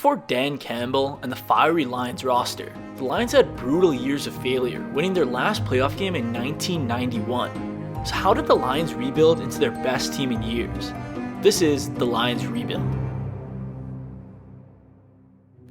before Dan Campbell and the fiery Lions roster, the Lions had brutal years of failure, winning their last playoff game in 1991. So how did the Lions rebuild into their best team in years? This is the Lions rebuild.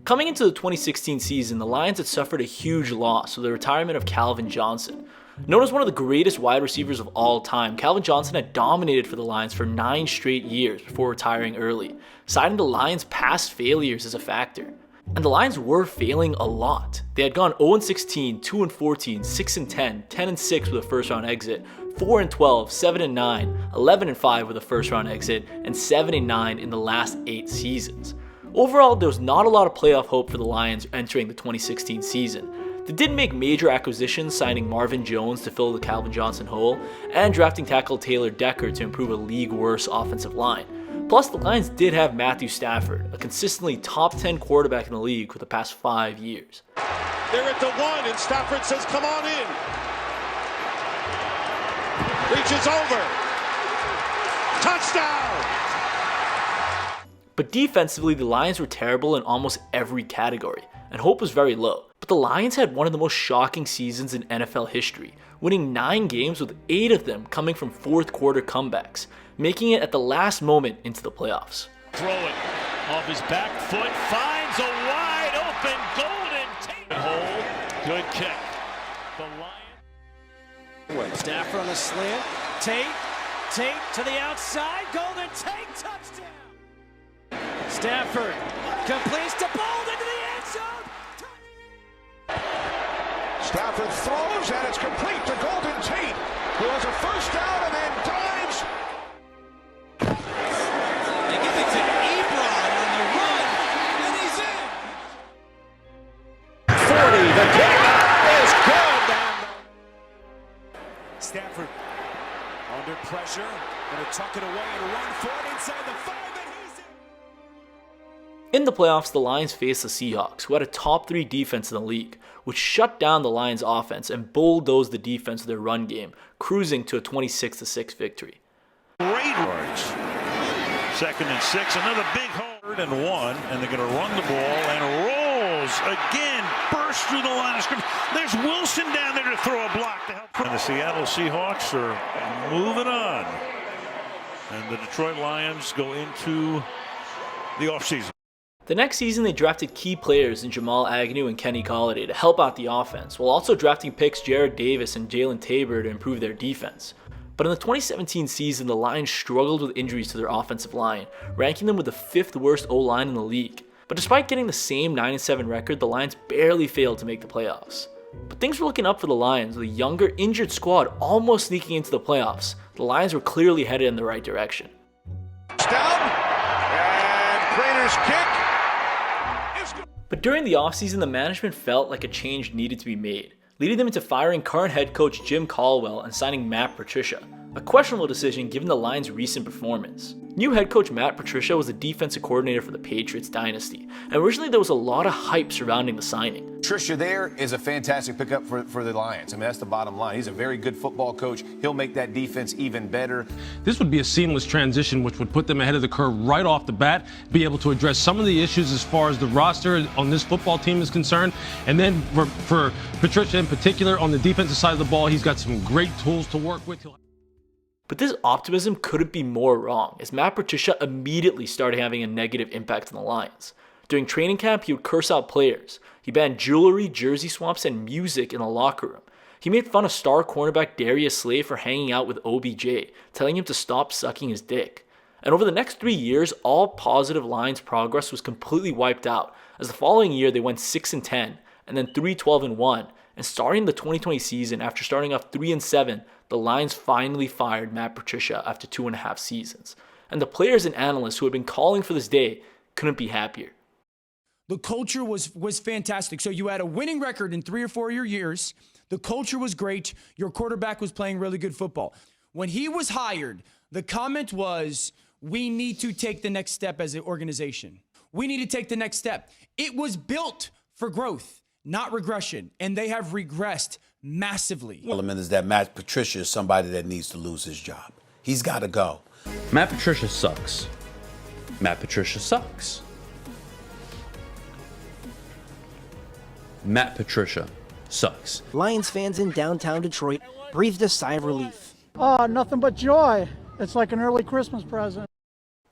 Coming into the 2016 season, the Lions had suffered a huge loss with the retirement of Calvin Johnson. Known as one of the greatest wide receivers of all time, Calvin Johnson had dominated for the Lions for 9 straight years before retiring early, citing the Lions' past failures as a factor. And the Lions were failing a lot. They had gone 0-16, 2-14, 6-10, 10-6 with a first round exit, 4-12, 7-9, 11-5 with a first round exit, and 7-9 in the last 8 seasons. Overall, there was not a lot of playoff hope for the Lions entering the 2016 season. They did make major acquisitions, signing Marvin Jones to fill the Calvin Johnson hole, and drafting tackle Taylor Decker to improve a league-worst offensive line. Plus, the Lions did have Matthew Stafford, a consistently top 10 quarterback in the league for the past 5 years. They're at the 1, and Stafford says, "Come on in." Reaches over. Touchdown! But defensively, the Lions were terrible in almost every category, and hope was very low. But the Lions had one of the most shocking seasons in NFL history, winning 9 games with 8 of them coming from fourth quarter comebacks, making it at the last moment into the playoffs. Throw it off his back foot, finds a wide open Golden Tate hole. Good kick. The Lions. Stafford on a slant. Tate to the outside. Golden Tate touchdown. Stafford completes to Bold into the end zone. Stafford throws and it's complete to Golden Tate, who has a first down and then dives. They give it to Ebron on the run, and he's in. 40, the kick is good. Stafford under pressure, going to tuck it away and run for it inside the 5, and he's in. In the playoffs, the Lions faced the Seahawks, who had a top 3 defense in the league, which shut down the Lions' offense and bulldozed the defense of their run game, cruising to a 26-6 victory. Great yards. 2nd and 6, another big hole. 3rd and 1, and they're going to run the ball and rolls again, bursts through the line of scrimmage. There's Wilson down there to throw a block to help. And the Seattle Seahawks are moving on, and the Detroit Lions go into the offseason. The next season, they drafted key players in Jamal Agnew and Kenny Golladay to help out the offense, while also drafting picks Jared Davis and Jalen Tabor to improve their defense. But in the 2017 season, the Lions struggled with injuries to their offensive line, ranking them with the 5th worst O-line in the league. But despite getting the same 9-7 record, the Lions barely failed to make the playoffs. But things were looking up for the Lions, with a younger, injured squad almost sneaking into the playoffs. The Lions were clearly headed in the right direction. Down, and Prater's kick. But during the offseason, the management felt like a change needed to be made, leading them into firing current head coach Jim Caldwell and signing Matt Patricia, a questionable decision given the Lions' recent performance. New head coach Matt Patricia was the defensive coordinator for the Patriots dynasty, and originally there was a lot of hype surrounding the signing. Patricia there is a fantastic pickup for the Lions. I mean, that's the bottom line. He's a very good football coach. He'll make that defense even better. This would be a seamless transition, which would put them ahead of the curve right off the bat, be able to address some of the issues as far as the roster on this football team is concerned. And then for Patricia in particular, on the defensive side of the ball, he's got some great tools to work with. But this optimism couldn't be more wrong, as Matt Patricia immediately started having a negative impact on the Lions. During training camp, he would curse out players. He banned jewelry, jersey swaps, and music in the locker room. He made fun of star cornerback Darius Slay for hanging out with OBJ, telling him to stop sucking his dick. And over the next 3 years, all positive Lions progress was completely wiped out, as the following year they went 6-10, and then 3-12-1, and starting the 2020 season, after starting off 3-7, the Lions finally fired Matt Patricia after 2.5 seasons. And the players and analysts who had been calling for this day couldn't be happier. The culture was fantastic. So you had a winning record in 3 or 4 years. The culture was great. Your quarterback was playing really good football. When he was hired, the comment was, we need to take the next step as an organization. We need to take the next step. It was built for growth, not regression, and they have regressed massively. The element is that Matt Patricia is somebody that needs to lose his job. He's got to go. Matt Patricia sucks. Matt Patricia sucks. Matt Patricia sucks. Lions fans in downtown Detroit breathed a sigh of relief. Nothing but joy. It's like an early Christmas present.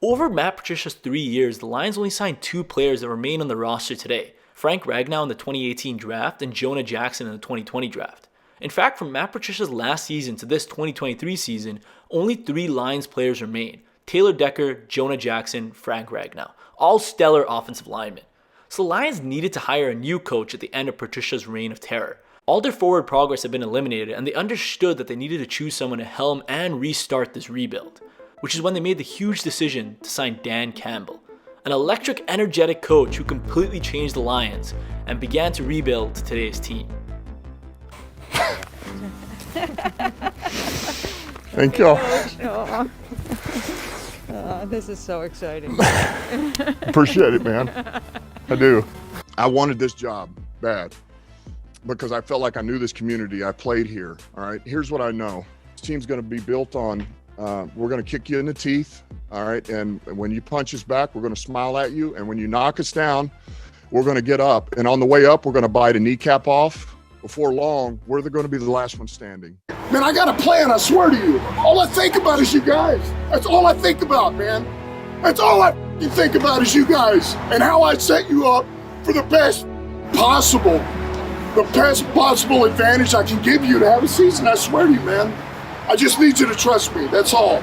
Over Matt Patricia's 3 years, the Lions only signed 2 players that remain on the roster today. Frank Ragnow in the 2018 draft and Jonah Jackson in the 2020 draft. In fact, from Matt Patricia's last season to this 2023 season, only 3 Lions players remain. Taylor Decker, Jonah Jackson, Frank Ragnow. All stellar offensive linemen. So the Lions needed to hire a new coach at the end of Patricia's reign of terror. All their forward progress had been eliminated, and they understood that they needed to choose someone to helm and restart this rebuild, which is when they made the huge decision to sign Dan Campbell, an electric, energetic coach who completely changed the Lions and began to rebuild to today's team. Thank you. This is so exciting. Appreciate it, man. I do. I wanted this job bad because I felt like I knew this community. I played here. All right. Here's what I know. This team's going to be built on, we're going to kick you in the teeth. All right. And when you punch us back, we're going to smile at you. And when you knock us down, we're going to get up. And on the way up, we're going to bite a kneecap off. Before long, we're going to be the last one standing. Man, I got a plan, I swear to you. All I think about is you guys. That's all I think about, man. That's all I think about is you guys and how I set you up for the best possible advantage I can give you to have a season. I swear to you, man. I just need you to trust me. That's all.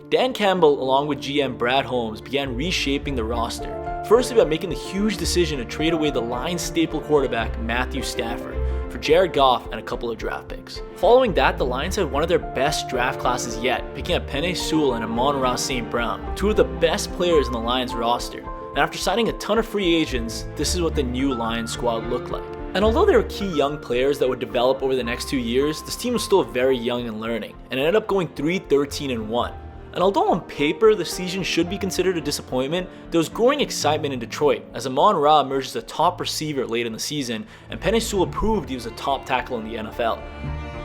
Dan Campbell, along with GM Brad Holmes, began reshaping the roster. Firstly, by making the huge decision to trade away the Lions staple quarterback Matthew Stafford for Jared Goff and a couple of draft picks. Following that, the Lions had one of their best draft classes yet, picking up Penei Sewell and Amon-Ra St. 2 of the best players in the Lions roster. And after signing a ton of free agents, this is what the new Lions squad looked like. And although there were key young players that would develop over the next 2 years, this team was still very young and learning, and ended up going 3-13-1. And although on paper the season should be considered a disappointment, there was growing excitement in Detroit as Amon-Ra emerged as a top receiver late in the season, and Penei Sewell proved he was a top tackle in the NFL.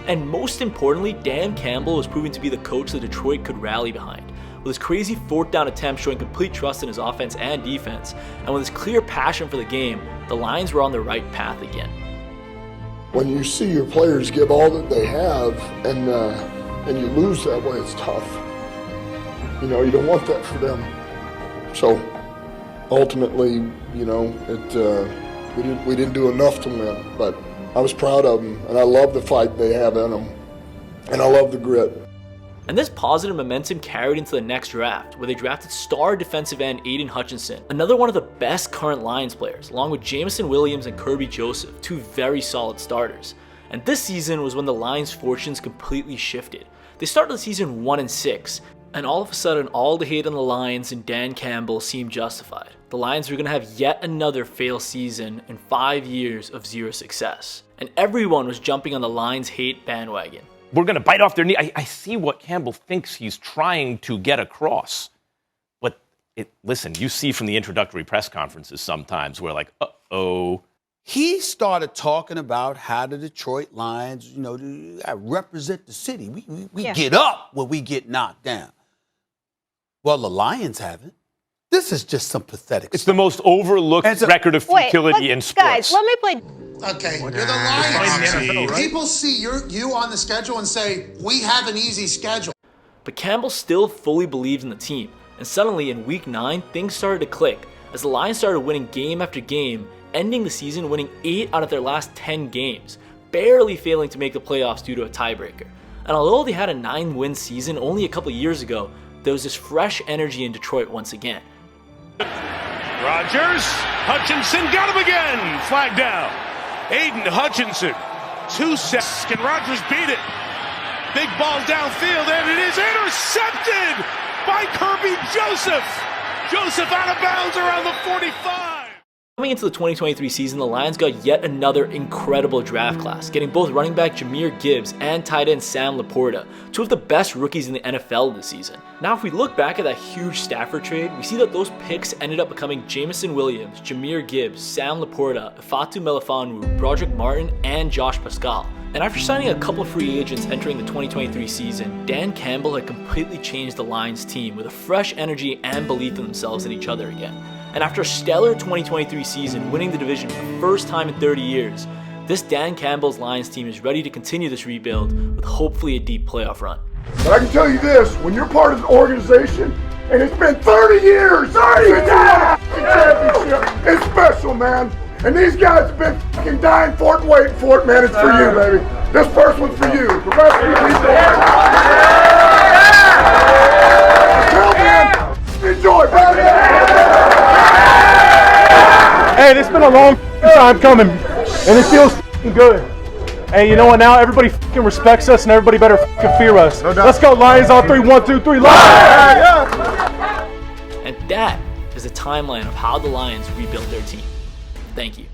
And most importantly, Dan Campbell was proving to be the coach that Detroit could rally behind, with his crazy 4th down attempt showing complete trust in his offense and defense, and with his clear passion for the game, the Lions were on the right path again. When you see your players give all that they have and you lose that way, it's tough. You know, you don't want that for them. So ultimately, you know, we didn't do enough to win, but I was proud of them, and I love the fight they have in them, and I love the grit. And this positive momentum carried into the next draft, where they drafted star defensive end Aidan Hutchinson, another one of the best current Lions players, along with Jameson Williams and Kirby Joseph, 2 very solid starters. And this season was when the Lions' fortunes completely shifted. They started the season 1-6, and all of a sudden, all the hate on the Lions and Dan Campbell seemed justified. The Lions were going to have yet another failed season in 5 years of 0 success. And everyone was jumping on the Lions' hate bandwagon. We're going to bite off their knee. I see what Campbell thinks he's trying to get across. But listen, you see from the introductory press conferences sometimes where like, uh-oh. He started talking about how the Detroit Lions, you know, represent the city. We get up when we get knocked down. Well, the Lions haven't. This is just some pathetic It's the most overlooked record of futility in sports. Guys, let me play. Okay, you're the Lions. People see you on the schedule and say, we have an easy schedule. But Campbell still fully believed in the team, and suddenly in week 9, things started to click as the Lions started winning game after game, ending the season winning 8 out of their last 10 games, barely failing to make the playoffs due to a tiebreaker. And although they had a 9-win season only a couple years ago, there was this fresh energy in Detroit once again. Rodgers, Hutchinson got him again, flag down. Aidan Hutchinson, 2 sacks. Can Rodgers beat it? Big ball downfield, and it is intercepted by Kirby Joseph. Joseph out of bounds around the 45. Coming into the 2023 season, the Lions got yet another incredible draft class, getting both running back Jemar Gibbs and tight end Sam LaPorta, 2 of the best rookies in the NFL this season. Now, if we look back at that huge Stafford trade, we see that those picks ended up becoming Jameson Williams, Jemar Gibbs, Sam LaPorta, Ifeatu Melifonwu, Broderick Martin, and Josh Pascal. And after signing a couple of free agents entering the 2023 season, Dan Campbell had completely changed the Lions team with a fresh energy and belief in themselves and each other again. And after a stellar 2023 season, winning the division for the first time in 30 years, this Dan Campbell's Lions team is ready to continue this rebuild with hopefully a deep playoff run. But I can tell you this, when you're part of an organization, and it's been 30 years since you won a championship, it's special, man. And these guys have been fucking dying for it and waiting for it, man. It's for you, baby. This first one's for you. The rest of you people. Well, man, enjoy, baby. Hey, this has been a long time coming, and it feels good. Hey, you know what now? Everybody fucking respects us, and everybody better fucking fear us. Let's go, Lions on 3, 1, 2, 3, Lions! And that is a timeline of how the Lions rebuilt their team. Thank you.